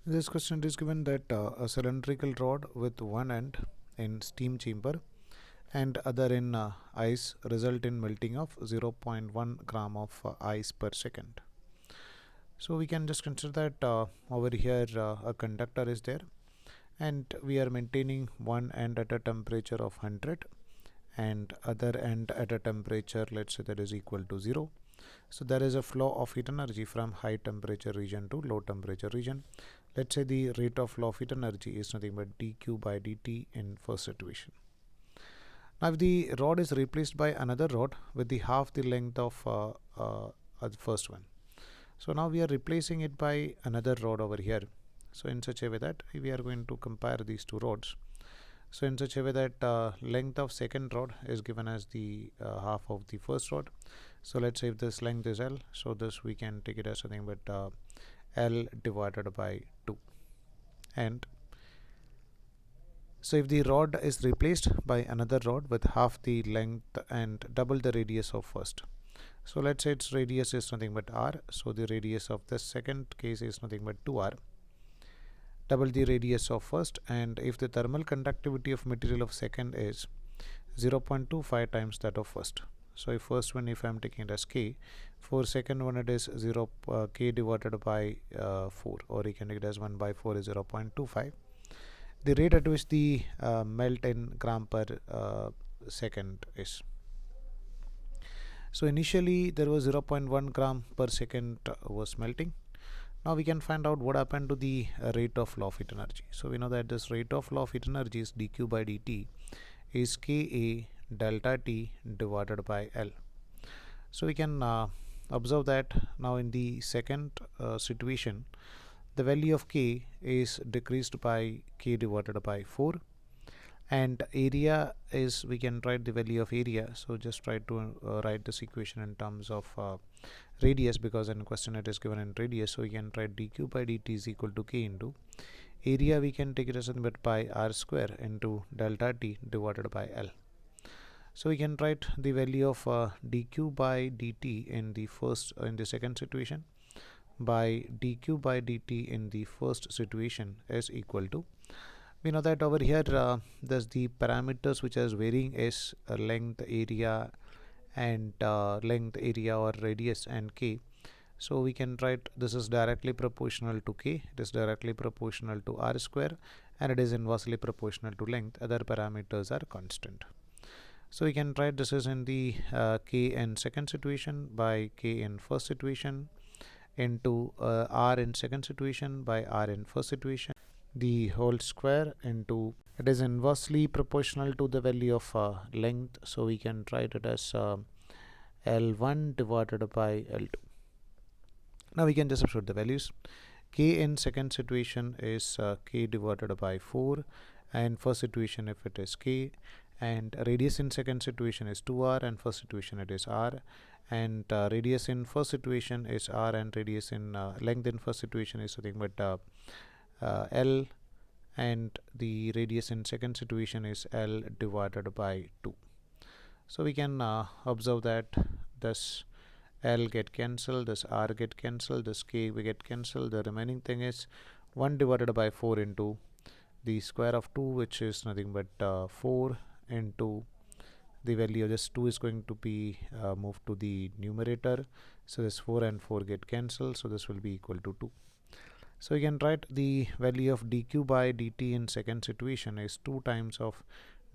In this question, it is given that a cylindrical rod with one end in steam chamber and other in ice result in melting of 0.1 gram of ice per second. So we can just consider that over here a conductor is there, and we are maintaining one end at a temperature of 100 and other end at a temperature, let's say, that is equal to 0. So there is a flow of heat energy from high temperature region to low temperature region. Let's say the rate of flow of heat energy is nothing but dq by dt in first situation. Now if the rod is replaced by another rod with the half the length of the first one, so now we are replacing it by another rod over here. So in such a way that we are going to compare these two rods. So in such a way that length of second rod is given as the half of the first rod. So let's say if this length is L, so this we can take it as something but L divided by 2. And so if the rod is replaced by another rod with half the length and double the radius of first, so let's say its radius is nothing but r, so the radius of the second case is nothing but 2r, double the radius of first, and if the thermal conductivity of material of second is 0.25 times that of first. So if first one, if I am taking it as k, for second one it is 0 k divided by 4, or you can take it as 1 by 4 is 0.25. The rate at which the melt in gram per second is. So initially there was 0.1 gram per second was melting. Now we can find out what happened to the rate of flow of heat energy. So we know that this rate of flow of heat energy is dq by dt is Ka delta T divided by L. So we can observe that now in the second situation, the value of K is decreased by K divided by 4, and area is, we can write the value of area. So just try to write this equation in terms of radius, because in question it is given in radius. So we can write dq by dt is equal to K into area, we can take it as nothing but pi r square into delta T divided by L. So we can write the value of dq by dt in the second situation by dq by dt in the first situation is equal to, we know that over here there's the parameters which is varying is length, area, and length, area or radius, and k. So we can write this is directly proportional to k, it is directly proportional to r square, and it is inversely proportional to length. Other parameters are constant. So we can write this is in the k in second situation by k in first situation into r in second situation by r in first situation, the whole square into, it is inversely proportional to the value of length. So we can write it as L1 divided by L2. Now we can just substitute the values. K in second situation is K divided by 4, and first situation if it is K, and radius in second situation is 2r, and first situation it is r, and radius in first situation is r, and radius in length in first situation is something but L, and the radius in second situation is L divided by 2. So we can observe that this L get cancelled, this R get cancelled, this K we get cancelled. The remaining thing is 1 divided by 4 into the square of 2, which is nothing but 4 into the value of this 2 is going to be moved to the numerator. So this 4 and 4 get cancelled, so this will be equal to 2. So you can write the value of dq by dt in second situation is 2 times of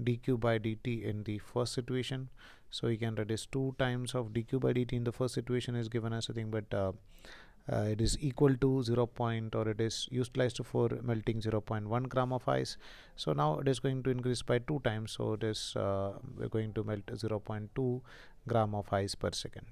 dq by dt in the first situation. So you can write is 2 times of dq by dt in the first situation is given as something but it is equal to 0. Or it is utilized for melting 0.1 gram of ice. So now it is going to increase by 2 times, so it is we're going to melt 0.2 gram of ice per second.